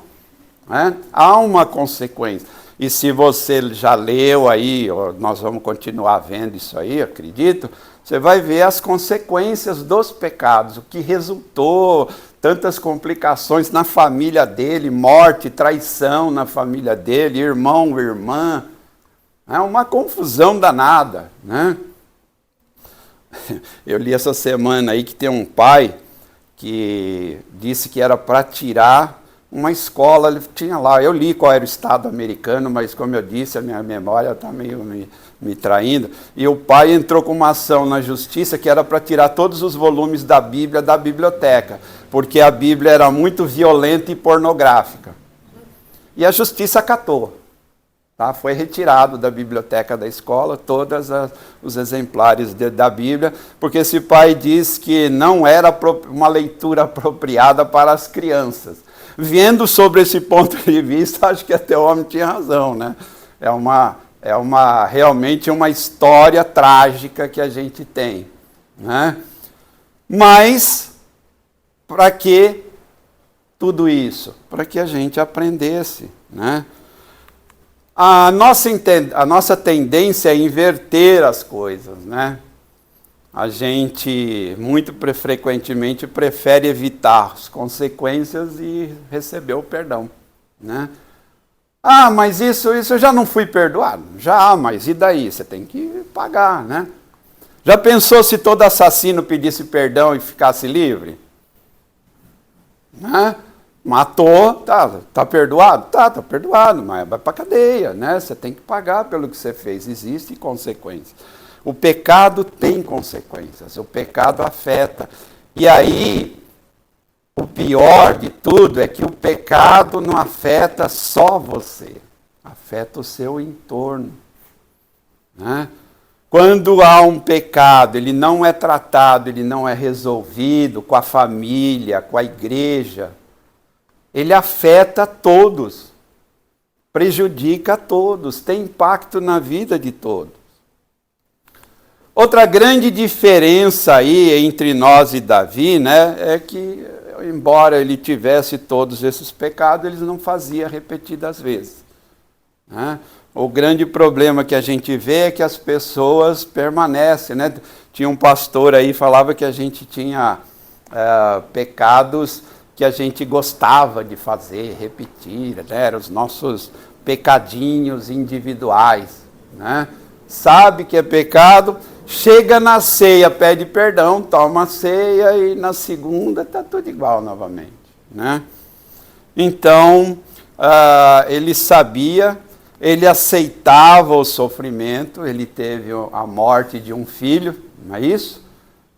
né? Há uma consequência. E se você já leu aí, nós vamos continuar vendo isso aí, acredito, você vai ver as consequências dos pecados, o que resultou, tantas complicações na família dele, morte, traição na família dele, irmão, irmã. É uma confusão danada, né? Eu li essa semana aí que tem um pai que disse que era para tirar uma escola, ele tinha lá, eu li qual era o estado americano, mas como eu disse, a minha memória está meio me traindo, e o pai entrou com uma ação na justiça que era para tirar todos os volumes da Bíblia da biblioteca, porque a Bíblia era muito violenta e pornográfica. E a justiça acatou. Tá? Foi retirado da biblioteca da escola todos os exemplares da Bíblia, porque esse pai diz que não era uma leitura apropriada para as crianças. Vendo sobre esse ponto de vista, acho que até o homem tinha razão. Né? Realmente uma história trágica que a gente tem. Né? Mas, para que tudo isso? Para que a gente aprendesse. Né? A nossa tendência é inverter as coisas, né? A gente, muito frequentemente, prefere evitar as consequências e receber o perdão, né? Ah, mas isso eu já não fui perdoado? Já, mas e daí? Você tem que pagar, né? Já pensou se todo assassino pedisse perdão e ficasse livre? Né? Matou, tá perdoado? Tá perdoado, mas vai para a cadeia, né? Você tem que pagar pelo que você fez, existem consequências. O pecado tem consequências, o pecado afeta. E aí, o pior de tudo é que o pecado não afeta só você, afeta o seu entorno. Né? Quando há um pecado, ele não é tratado, ele não é resolvido com a família, com a igreja, ele afeta todos, prejudica a todos, tem impacto na vida de todos. Outra grande diferença aí entre nós e Davi, né, é que, embora ele tivesse todos esses pecados, ele não fazia repetidas vezes. Né? O grande problema que a gente vê é que as pessoas permanecem. Né? Tinha um pastor aí que falava que a gente tinha pecados que a gente gostava de fazer, repetir, né? Eram os nossos pecadinhos individuais. Né? Sabe que é pecado, chega na ceia, pede perdão, toma a ceia e na segunda está tudo igual novamente. Né? Então, ele sabia, ele aceitava o sofrimento, ele teve a morte de um filho, não é isso?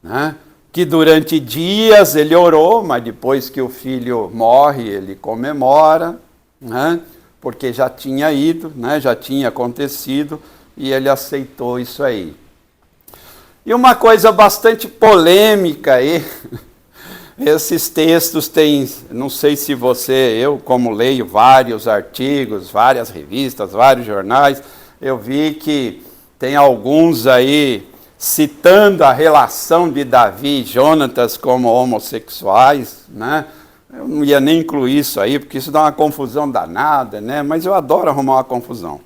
Né? Que durante dias ele orou, mas depois que o filho morre, ele comemora, né? Porque já tinha ido, né? Já tinha acontecido, e ele aceitou isso aí. E uma coisa bastante polêmica aí, esses textos têm, não sei se eu como leio vários artigos, várias revistas, vários jornais, eu vi que tem alguns aí citando a relação de Davi e Jonatas como homossexuais, né? Eu não ia nem incluir isso aí, porque isso dá uma confusão danada, né? Mas eu adoro arrumar uma confusão.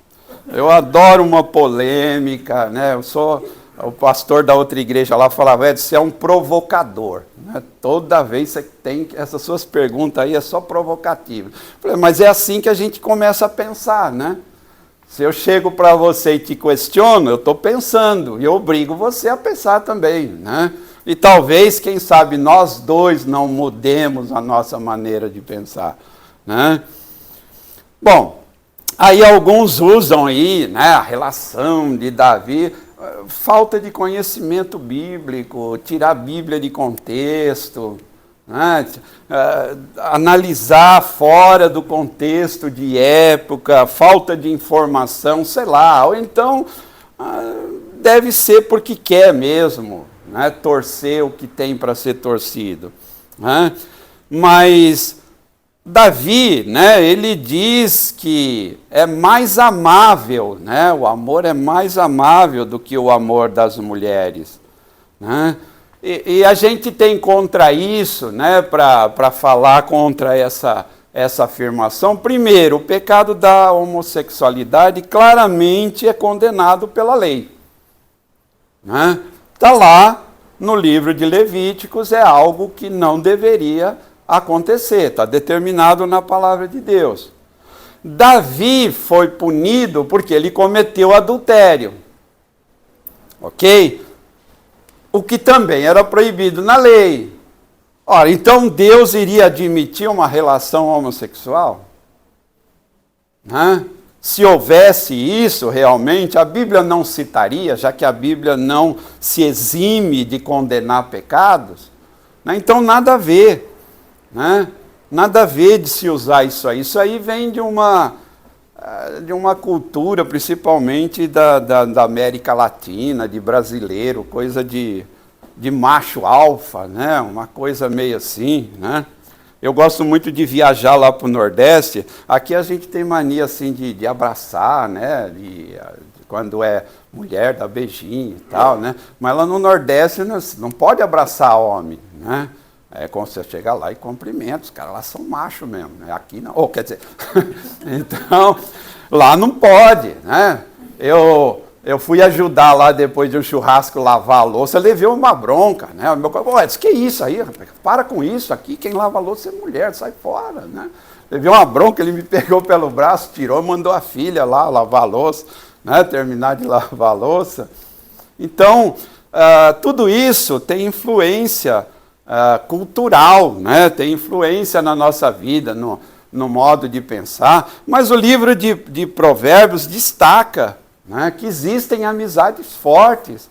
Eu adoro uma polêmica, né? Eu sou... O pastor da outra igreja lá falava, você é um provocador, né? Toda vez você tem, essas suas perguntas aí é só provocativa. Falei, mas é assim que a gente começa a pensar, né? Se eu chego para você e te questiono, eu estou pensando, e eu obrigo você a pensar também, né? E talvez, quem sabe, nós dois não mudemos a nossa maneira de pensar, né? Bom, aí alguns usam aí, né, a relação de Davi, falta de conhecimento bíblico, tirar a Bíblia de contexto, né? Analisar fora do contexto de época, falta de informação, sei lá, ou então deve ser porque quer mesmo, né? Torcer o que tem para ser torcido, né? Mas Davi, né, ele diz que é mais amável, né, o amor é mais amável do que o amor das mulheres, né? E a gente tem contra isso, né, para falar contra essa afirmação. Primeiro, o pecado da homossexualidade claramente é condenado pela lei, né? Está lá no livro de Levíticos, é algo que não deveria acontecer, está determinado na palavra de Deus. Davi foi punido porque ele cometeu adultério, ok? O que também era proibido na lei. Ora, então Deus iria admitir uma relação homossexual? Né? Se houvesse isso realmente, a Bíblia não citaria, já que a Bíblia não se exime de condenar pecados, né? Então nada a ver. Né? Nada a ver de se usar isso aí. Isso aí vem de uma cultura, principalmente da América Latina, de brasileiro, coisa de macho alfa, né? Uma coisa meio assim, né? Eu gosto muito de viajar lá para o Nordeste. Aqui a gente tem mania assim de abraçar, né? Quando é mulher, dá beijinho e tal, né? Mas lá no Nordeste não pode abraçar homem, né? É como você chega lá e cumprimenta, os caras lá são machos mesmo, né? Aqui não, ou quer dizer, então, lá não pode, né? Eu fui ajudar lá depois de um churrasco lavar a louça, levei uma bronca, né? O meu colega disse, que isso aí, rapaz? Para com isso, aqui quem lava a louça é mulher, sai fora, né? Levei uma bronca, ele me pegou pelo braço, tirou, mandou a filha lá lavar a louça, né? Terminar de lavar a louça. Então, tudo isso tem influência cultural, né? Tem influência na nossa vida, no modo de pensar, mas o livro de Provérbios destaca, né, que existem amizades fortes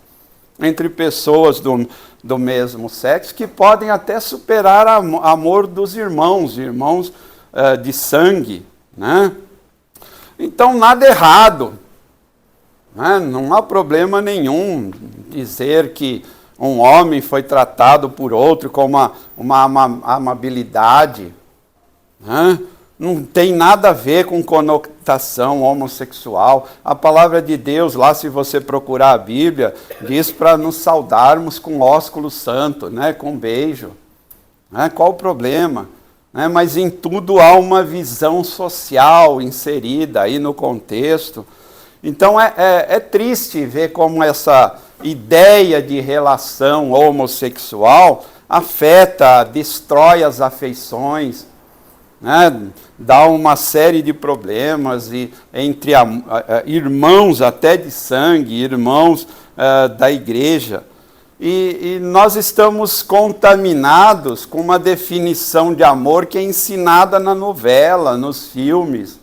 entre pessoas do mesmo sexo, que podem até superar o amor dos irmãos de sangue, né? Então, nada errado, né? Não há problema nenhum dizer que um homem foi tratado por outro com uma amabilidade, né? Não tem nada a ver com conotação homossexual. A palavra de Deus, lá se você procurar a Bíblia, diz para nos saudarmos com ósculo santo, né? Com beijo. Né? Qual o problema? Né? Mas em tudo há uma visão social inserida aí no contexto. Então é triste ver como essa ideia de relação homossexual afeta, destrói as afeições, né? Dá uma série de problemas entre irmãos até de sangue, irmãos da igreja. E nós estamos contaminados com uma definição de amor que é ensinada na novela, nos filmes,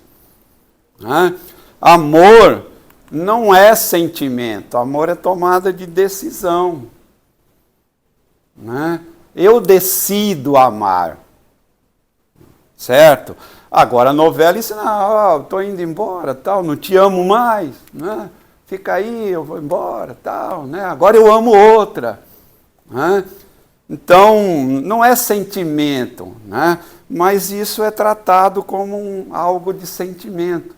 né? amor não é sentimento, amor é tomada de decisão. Né? Eu decido amar. Certo? Agora a novela ensina, estou indo embora, tal, não te amo mais, né? Fica aí, eu vou embora, tal, né? Agora eu amo outra. Né? Então, não é sentimento, né? Mas isso é tratado como algo de sentimento.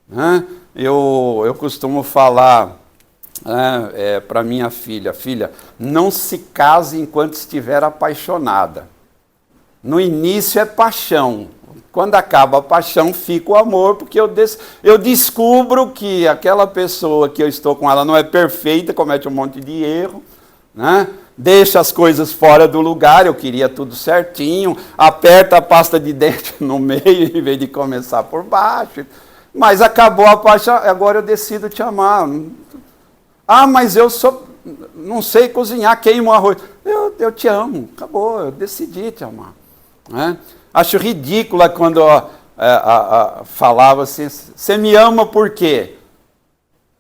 Né? Eu costumo falar para minha filha, não se case enquanto estiver apaixonada. No início é paixão. Quando acaba a paixão, fica o amor, porque eu descubro que aquela pessoa que eu estou com ela não é perfeita, comete um monte de erro, né? Deixa as coisas fora do lugar, eu queria tudo certinho, aperta a pasta de dente no meio em vez de começar por baixo. Mas acabou a paixão, agora eu decido te amar. Mas eu não sei cozinhar, queimo arroz. Eu te amo, acabou, eu decidi te amar. Né? Acho ridícula quando falava assim, você me ama por quê?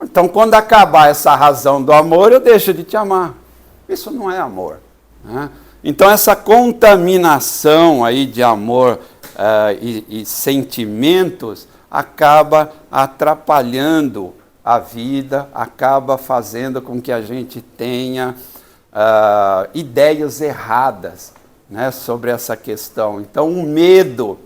Então, quando acabar essa razão do amor, eu deixo de te amar. Isso não é amor. Né? Então, essa contaminação aí de amor e sentimentos acaba atrapalhando a vida, acaba fazendo com que a gente tenha ideias erradas, né, sobre essa questão. Então, o medo,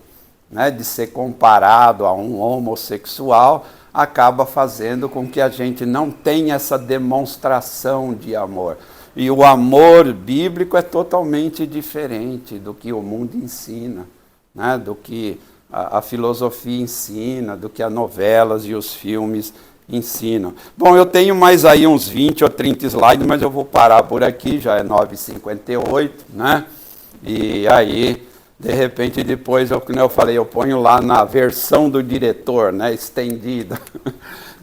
né, de ser comparado a um homossexual acaba fazendo com que a gente não tenha essa demonstração de amor. E o amor bíblico é totalmente diferente do que o mundo ensina, né, do que a filosofia ensina, do que as novelas e os filmes ensinam. Bom, eu tenho mais aí uns 20 ou 30 slides, mas eu vou parar por aqui, já é 9h58, né? E aí, de repente, depois, como eu falei, eu ponho lá na versão do diretor, né, estendida.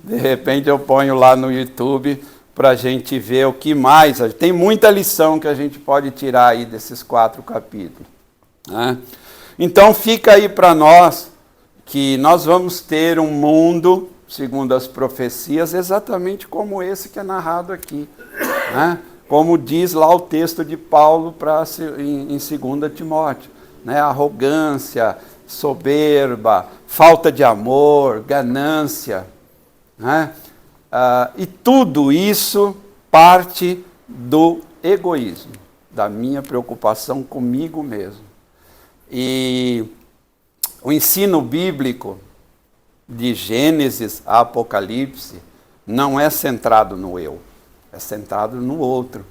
De repente eu ponho lá no YouTube para a gente ver o que mais. Tem muita lição que a gente pode tirar aí desses 4 capítulos. Né? Então fica aí para nós que nós vamos ter um mundo, segundo as profecias, exatamente como esse que é narrado aqui. Né? Como diz lá o texto de Paulo em 2 Timóteo, né? Arrogância, soberba, falta de amor, ganância. Né? E tudo isso parte do egoísmo, da minha preocupação comigo mesmo. E o ensino bíblico de Gênesis a Apocalipse não é centrado no eu. É centrado no outro.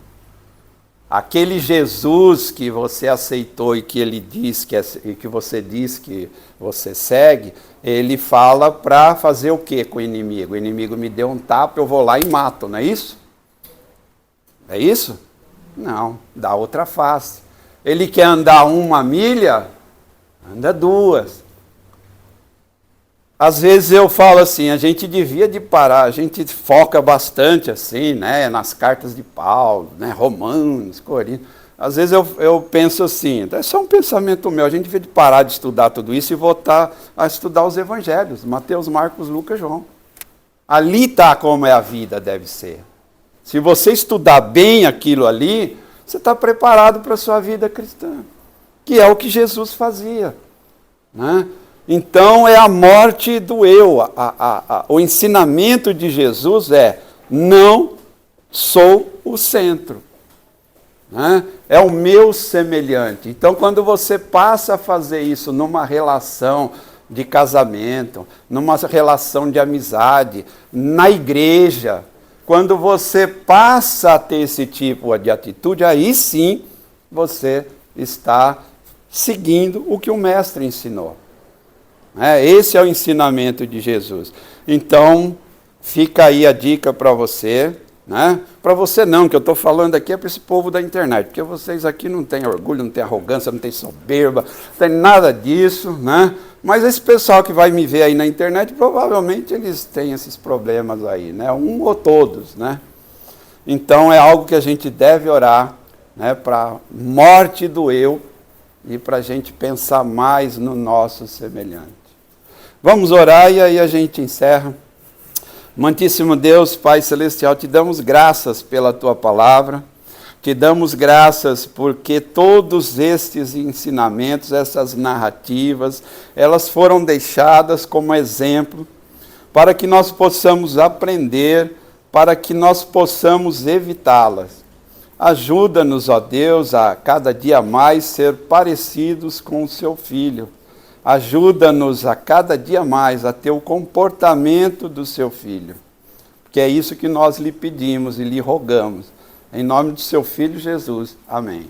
Aquele Jesus que você aceitou e que ele diz e que você diz que você segue, ele fala para fazer o que com o inimigo? O inimigo me deu um tapa, eu vou lá e mato, não é isso? É isso? Não, dá outra face. Ele quer andar 1 milha, anda 2. Às vezes eu falo assim, a gente devia de parar, a gente foca bastante assim, né, nas cartas de Paulo, né, Romanos, Coríntios. Às vezes eu penso assim, é só um pensamento meu, a gente devia de parar de estudar tudo isso e voltar a estudar os evangelhos, Mateus, Marcos, Lucas, João. Ali está como a vida deve ser. Se você estudar bem aquilo ali, você está preparado para a sua vida cristã, que é o que Jesus fazia, né? Então, é a morte do eu. O ensinamento de Jesus é, não sou o centro. Né? É o meu semelhante. Então, quando você passa a fazer isso numa relação de casamento, numa relação de amizade, na igreja, quando você passa a ter esse tipo de atitude, aí sim você está seguindo o que o mestre ensinou. Esse é o ensinamento de Jesus. Então, fica aí a dica para você. Né? Para você não, que eu estou falando aqui é para esse povo da internet, porque vocês aqui não têm orgulho, não têm arrogância, não têm soberba, não tem nada disso. Né? Mas esse pessoal que vai me ver aí na internet, provavelmente eles têm esses problemas aí, né? Um ou todos. Né? Então, é algo que a gente deve orar, né, para a morte do eu e para a gente pensar mais no nosso semelhante. Vamos orar e aí a gente encerra. Amantíssimo Deus, Pai Celestial, te damos graças pela Tua palavra, te damos graças porque todos estes ensinamentos, essas narrativas, elas foram deixadas como exemplo para que nós possamos aprender, para que nós possamos evitá-las. Ajuda-nos, ó Deus, a cada dia mais ser parecidos com o Seu Filho. Ajuda-nos a cada dia mais a ter o comportamento do Seu Filho. Que é isso que nós lhe pedimos e lhe rogamos. Em nome do Seu Filho Jesus. Amém.